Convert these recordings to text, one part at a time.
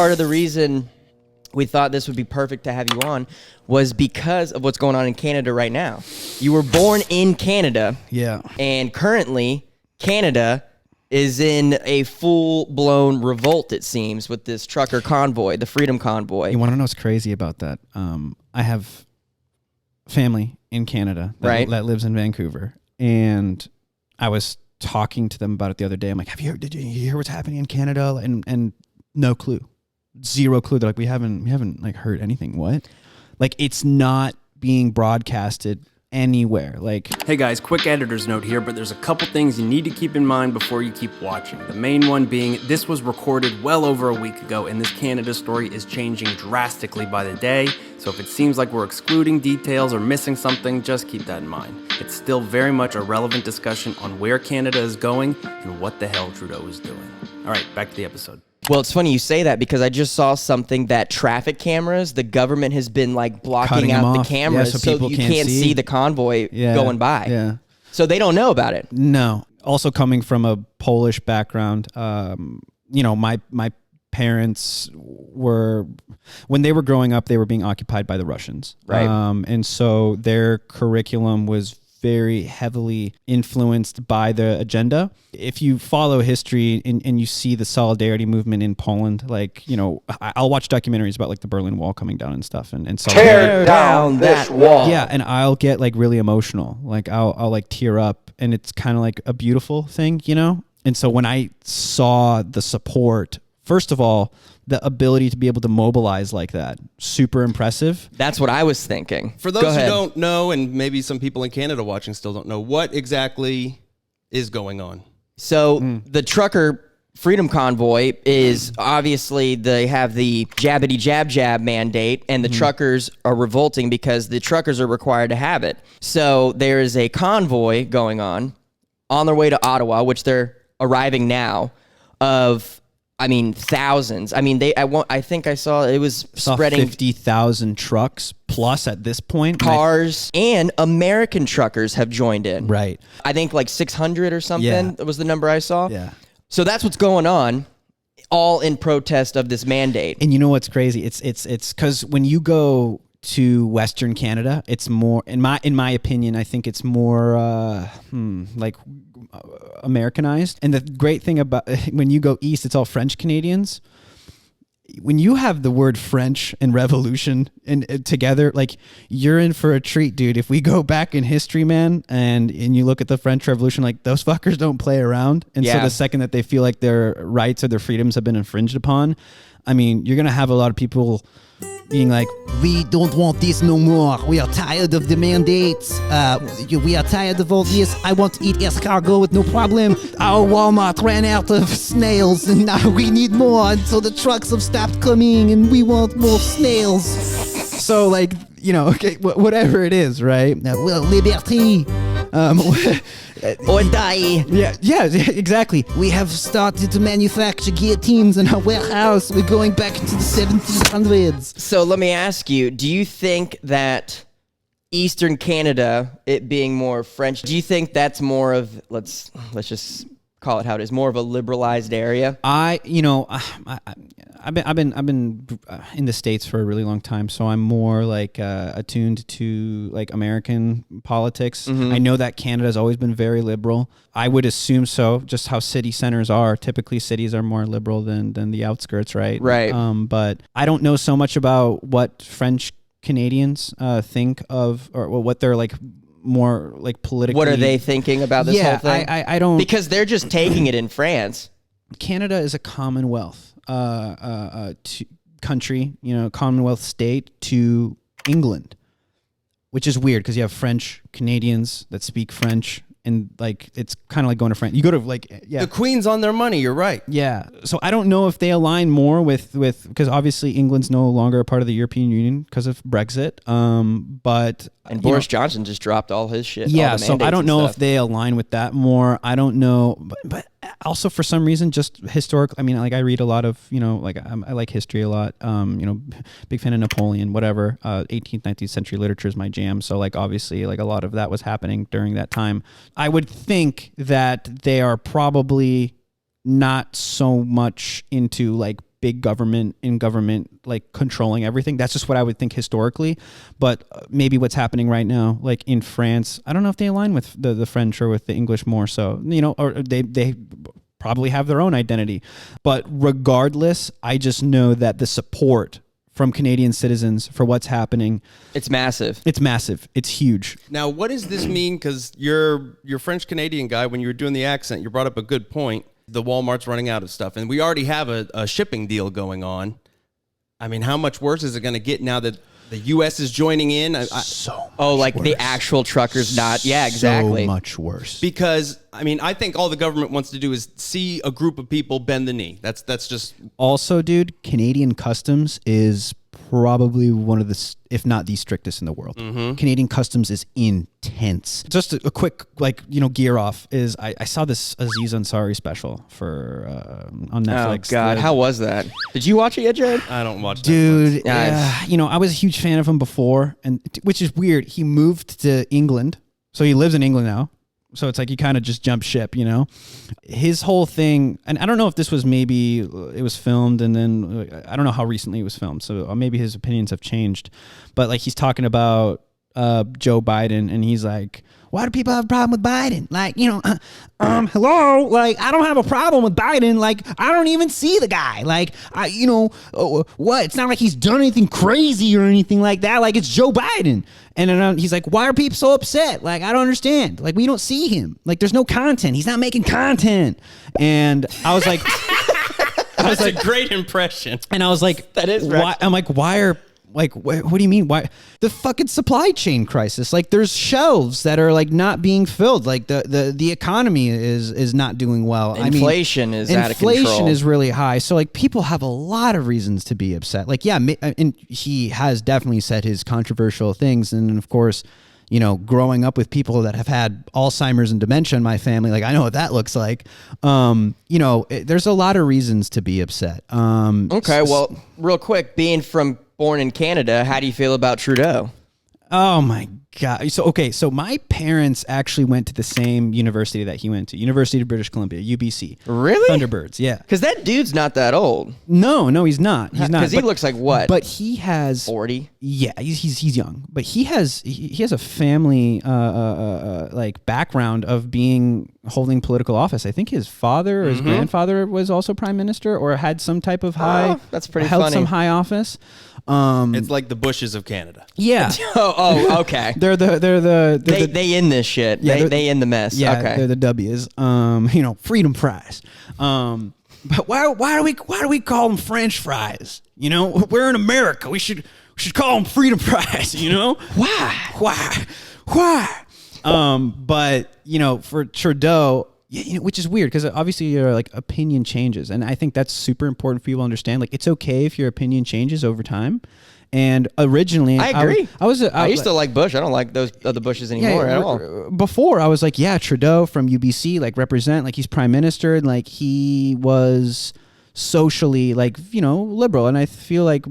part of the reason we thought this would be perfect to have you on was because of what's going on in Canada right now. You were born in Canada. Yeah. And currently, Canada is in a full-blown revolt, it seems, with this trucker convoy, the Freedom Convoy. You want to know what's crazy about that? I have family in Canada that lives in Vancouver, and I was talking to them about it the other day. I'm like, did you hear what's happening in Canada? And no clue. Zero clue. They're like, we haven't like heard anything. What? Like, it's not being broadcasted anywhere. Like, hey guys, quick editor's note here, but there's a couple things you need to keep in mind before you keep watching. The main one being, this was recorded well over a week ago, and this Canada story is changing drastically by the day. So if it seems like we're excluding details or missing something, just keep that in mind. It's still very much a relevant discussion on where Canada is going and what the hell Trudeau is doing. All right, back to the episode. Well, it's funny you say that because I just saw something that traffic cameras, the government has been like blocking out the cameras so you can't see the convoy going by. Yeah. So they don't know about it. No. Also coming from a Polish background, my parents were, when they were growing up, they were being occupied by the Russians. Right. And so their curriculum was very heavily influenced by the agenda. If you follow history and you see the solidarity movement in Poland, like, I'll watch documentaries about like the Berlin Wall coming down and stuff and tear down this wall. Yeah. And I'll get like really emotional. Like I'll like tear up, and it's kind of like a beautiful thing, And so when I saw the support, first of all, the ability to be able to mobilize like that, super impressive. That's what I was thinking. For those who don't know, and maybe some people in Canada watching still don't know, what exactly is going on? So the trucker Freedom Convoy is obviously, they have the jabbity jab mandate, and the truckers are revolting because the truckers are required to have it. So there is a convoy going on their way to Ottawa, which they're arriving now, of thousands. I think I saw it was spreading 50,000 trucks plus at this point. Cars and American truckers have joined in. Right. I think like 600 or something was the number I saw. Yeah. So that's what's going on, all in protest of this mandate. And you know what's crazy? It's because when you go to Western Canada, it's more, in my opinion, I think it's more like Americanized. And the great thing about when you go east, it's all French Canadians. When you have the word French and revolution and together, like, you're in for a treat, dude. If we go back in history, man, and you look at the French Revolution, like, those fuckers don't play around. And so the second that they feel like their rights or their freedoms have been infringed upon, you're going to have a lot of people being like, we don't want this no more. We are tired of the mandates. We are tired of all this. I want to eat escargot with no problem. Our Walmart ran out of snails and now we need more. And so the trucks have stopped coming and we want more snails. So, like, okay, whatever it is, right? Well, liberty. Or die. Yeah, exactly. We have started to manufacture guillotines in our warehouse. We're going back into the 1700s. So let me ask you, do you think that Eastern Canada, it being more French, do you think that's more of, let's just call it how it is, more of a liberalized area? I've been in the States for a really long time, so I'm more like attuned to like American politics. I know that Canada's always been very liberal. I would assume so, just how city centers are. Typically, cities are more liberal than the outskirts, right? Right. But I don't know so much about what French Canadians think of, or what they're like, more like politically. What are they thinking about this whole thing? I don't, because they're just taking it in France. Canada is a Commonwealth country, Commonwealth state to England, which is weird because you have French Canadians that speak French, and like it's kind of like going to France. You go to the Queen's on their money. You're right. Yeah. So I don't know if they align more with because obviously England's no longer a part of the European Union because of Brexit. But Boris Johnson just dropped all his shit. Yeah. So I don't know if they align with that more. I don't know, but also for some reason, just historical. I read a lot of I like history a lot. Big fan of Napoleon. Whatever. 18th, 19th century literature is my jam. So like obviously like a lot of that was happening during that time. I would think that they are probably not so much into like big government like controlling everything. That's just what I would think historically. But maybe what's happening right now, like in France, I don't know if they align with the French or with the English more so, or they probably have their own identity. But regardless, I just know that the support from Canadian citizens for what's happening, it's massive. It's massive. It's huge. Now, what does this mean? Because you're French Canadian guy. When you were doing the accent, you brought up a good point. The Walmart's running out of stuff, and we already have a shipping deal going on. I mean, how much worse is it going to get now that the U.S. is joining in? Like worse. The actual truckers not. Yeah, exactly. So much worse. Because, I mean, I think all the government wants to do is see a group of people bend the knee. That's just... Also, dude, Canadian customs is probably one of the, if not the strictest in the world. Mm-hmm. Canadian customs is intense. Just a quick, gear off is I saw this Aziz Ansari special on Netflix. Oh God, how was that? Did you watch it yet, Jared? I don't watch that. Dude, I was a huge fan of him before, and which is weird. He moved to England, so he lives in England now. So it's like he kind of just jumped ship, His whole thing, and I don't know if this was maybe it was filmed and then I don't know how recently it was filmed. So maybe his opinions have changed. But like he's talking about Joe Biden and he's like, why do people have a problem with Biden? Like, hello, like I don't have a problem with Biden. Like I don't even see the guy. Like what? It's not like he's done anything crazy or anything like that. Like it's Joe Biden. And then he's like, why are people so upset? Like, I don't understand. Like, we don't see him. Like, there's no content. He's not making content. And I was like, that's a great impression. And I was like, that is right. I'm like, what do you mean? Why the fucking supply chain crisis? Like there's shelves that are like not being filled. Like the economy is not doing well. Inflation is out of control. Inflation is really high. So like people have a lot of reasons to be upset. Like, yeah, and he has definitely said his controversial things. And of course, growing up with people that have had Alzheimer's and dementia in my family, like I know what that looks like. There's a lot of reasons to be upset. Okay, well, real quick, born in Canada, how do you feel about Trudeau? Oh my God. So my parents actually went to the same university that he went to, University of British Columbia, UBC. Really? Thunderbirds, yeah. Because that dude's not that old. No, he's not. He's not. Because he looks like what? But he has 40. Yeah, he's young. But he has a family like background of holding political office. I think his father or his grandfather was also prime minister or had some type of that's pretty held funny. some high office. It's like the Bushes of Canada. Yeah. Okay. They in this shit. Yeah, they in the mess. Yeah, okay. They're the W's. Freedom fries. But why do we call them French fries? We're in America. We should call them freedom fries. Why? But for Trudeau, which is weird because obviously your opinion changes, and I think that's super important for people to understand. Like it's okay if your opinion changes over time. And originally, I agree. I used to like Bush. I don't like those other Bushes anymore at all. Before I was like, yeah, Trudeau from UBC, represent, he's prime minister, and he was socially liberal, and I feel like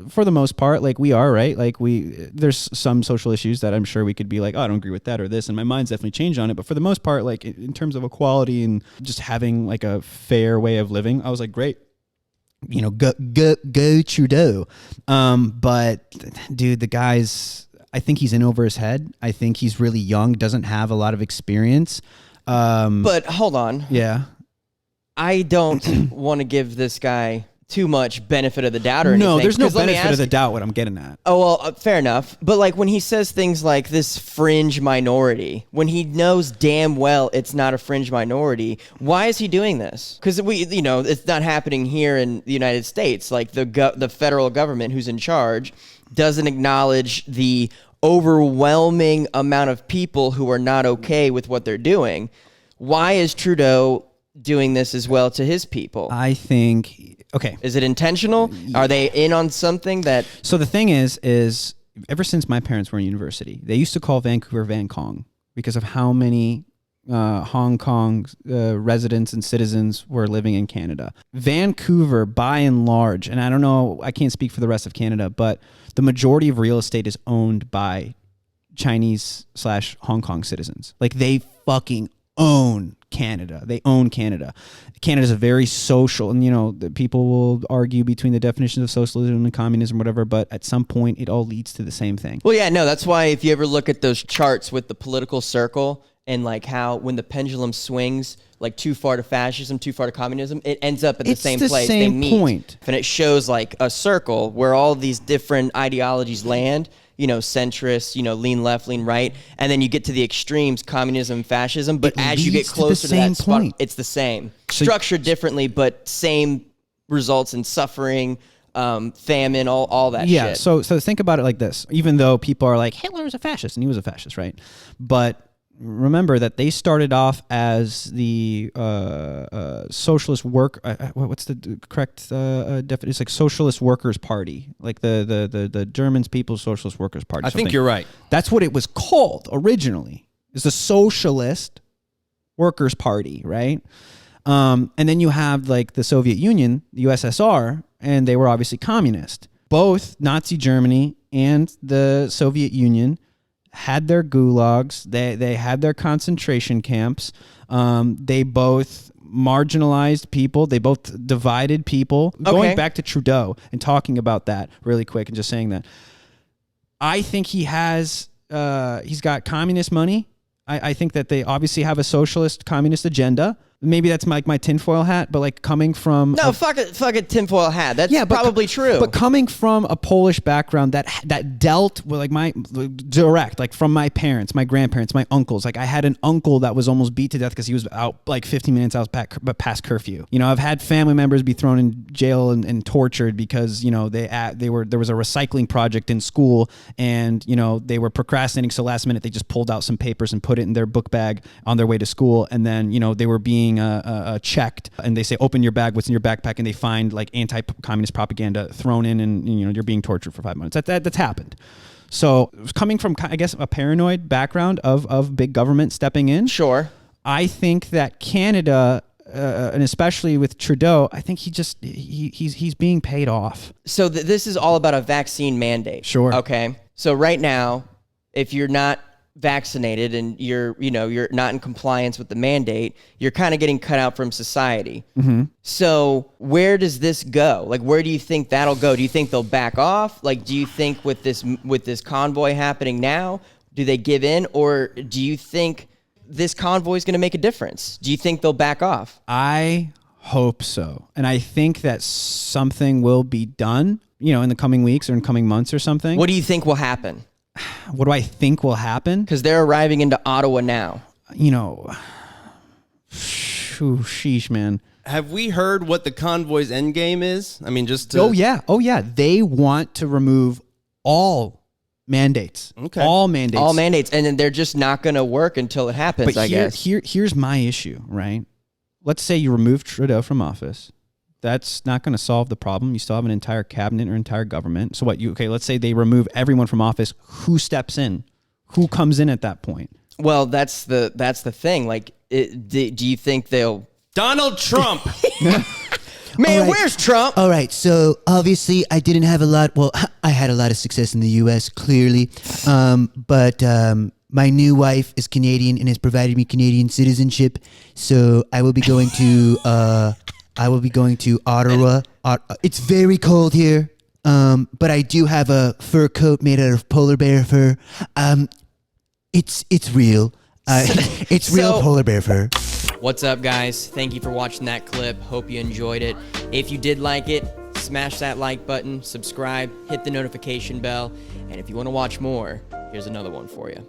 for the most part we are, right? There's some social issues that I'm sure we could be like, oh, I don't agree with that or this, and my mind's definitely changed on it, but for the most part, in terms of equality and just having a fair way of living, I was like, great, go Trudeau. But dude, the guy's, I think he's in over his head. I think he's really young, doesn't have a lot of experience. But hold on. Yeah. I don't want to give this guy too much benefit of the doubt or anything. No, there's no benefit of the doubt what I'm getting at. Oh, well, fair enough. But when he says things like this fringe minority, when he knows damn well it's not a fringe minority, why is he doing this? Because it's not happening here in the United States. The federal government who's in charge doesn't acknowledge the overwhelming amount of people who are not okay with what they're doing. Why is Trudeau doing this as well to his people? I think, okay. Is it intentional? Are they in on something that... So the thing is ever since my parents were in university, they used to call Vancouver Vancong because of how many Hong Kong residents and citizens were living in Canada. Vancouver, by and large, and I don't know, I can't speak for the rest of Canada, but the majority of real estate is owned by Chinese/Hong Kong citizens. They fucking own Canada. They own Canada. Canada's a very social, and the people will argue between the definitions of socialism and communism, whatever, but at some point it all leads to the same thing. Well, yeah, no, that's why if you ever look at those charts with the political circle and like how when the pendulum swings like too far to fascism, too far to communism, it ends up at the same place. Same they meet. point. And it shows like a circle where all these different ideologies land, centrist, lean left, lean right, and then you get to the extremes, communism, fascism, but as you get closer to that spot, it's the same. Structured differently, but same results in suffering, famine, all that shit. Yeah, so think about it like this. Even though people are like, Hitler was a fascist, and he was a fascist, right? But remember that they started off as the socialist work. What's the correct definition? It's like Socialist Workers' Party, like the Germans People's Socialist Workers' Party. I think you're right. That's what it was called originally. It's the Socialist Workers' Party, right? And then you have like the Soviet Union, the USSR, and they were obviously communist. Both Nazi Germany and the Soviet Union had their gulags. They had their concentration camps. They both marginalized people. They both divided people. Okay. Going back to Trudeau and talking about that really quick and just saying that, I think he's got communist money. I think that they obviously have a socialist communist agenda. Maybe that's like my tinfoil hat, but like coming from fuck it, tinfoil hat. That's probably true. But coming from a Polish background that dealt with like my direct, like from my parents, my grandparents, my uncles. Like I had an uncle that was almost beat to death because he was out like 15 minutes out past curfew. I've had family members be thrown in jail and tortured because there was a recycling project in school and they were procrastinating, so last minute they just pulled out some papers and put it in their book bag on their way to school, and then they were being checked, and they say, open your bag, what's in your backpack, and they find like anti-communist propaganda thrown in, and you're being tortured for 5 months. That's happened. So coming from, I guess, a paranoid background of big government stepping in, sure, I think that Canada, and especially with Trudeau, I think he's being paid off. So this is all about a vaccine mandate. Sure. Okay. So right now, if you're not vaccinated and you're not in compliance with the mandate, you're kind of getting cut out from society. Mm-hmm. So where does this go? Like, where do you think that'll go? Do you think they'll back off? Like, do you think with this convoy happening now, do they give in, or do you think this convoy is going to make a difference? Do you think they'll back off? I hope so. And I think that something will be done, in the coming weeks or in coming months or something. What do you think will happen? What do I think will happen? Because they're arriving into Ottawa now. Sheesh, man. Have we heard what the convoy's end game is? I mean, just to... Oh, yeah. They want to remove all mandates. Okay. All mandates. And then they're just not going to work until it happens, but I guess. Here's my issue, right? Let's say you remove Trudeau from office. That's not going to solve the problem. You still have an entire cabinet or entire government. So what? Let's say they remove everyone from office. Who steps in? Who comes in at that point? Well, that's the thing. Like, do you think they'll... Donald Trump! Man, right. Where's Trump? All right, so obviously I didn't have a lot. Well, I had a lot of success in the U.S., clearly. But my new wife is Canadian and has provided me Canadian citizenship. So I will be going to... Ottawa. It's very cold here, but I do have a fur coat made out of polar bear fur. It's real. It's real polar bear fur. What's up, guys? Thank you for watching that clip. Hope you enjoyed it. If you did like it, smash that like button, subscribe, hit the notification bell, and if you want to watch more, here's another one for you.